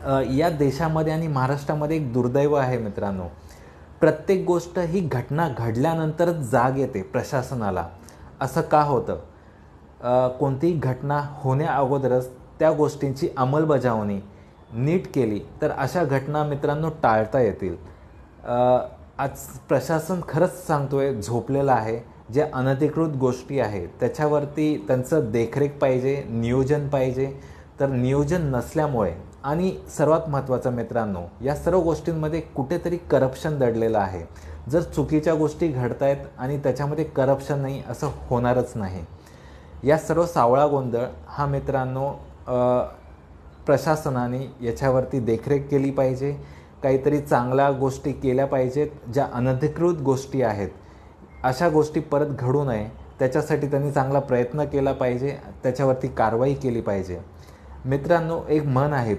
या देशामध्ये आणि महाराष्ट्रामध्ये एक दुर्दैव आहे मित्रांनो. प्रत्येक गोष्ट ही घटना घडल्यानंतरच जाग येते प्रशासनाला. असं का होतं? कोणतीही घटना होण्या अगोदरच त्या गोष्टींची अंमलबजावणी नीट केली तर अशा घटना मित्रांनो टाळता येतील. आज प्रशासन खरंच सांगतोय झोपलेलं आहे. ज्या अनधिकृत गोष्टी आहेत त्याच्यावरती त्यांचं देखरेख पाहिजे, नियोजन पाहिजे. तर नियोजन नसल्यामुळे आणि सर्वात महत्त्वाचं मित्रांनो, या सर्व गोष्टींमध्ये कुठेतरी करप्शन दडलेलं आहे. जर चुकीच्या गोष्टी घडत आहेत आणि त्याच्यामध्ये करप्शन नाही असं होणारच नाही. या सर्व सावळा गोंधळ हा मित्रांनो प्रशासनाने याच्यावरती देखरेख केली पाहिजे. काहीतरी चांगल्या गोष्टी केल्या पाहिजेत. ज्या अनधिकृत गोष्टी आहेत अशा गोष्टी परत घडू नये त्याच्यासाठी त्यांनी चांगला प्रयत्न केला पाहिजे. त्याच्यावरती कारवाई केली पाहिजे. मित्रांनो, एक म्हण आहे,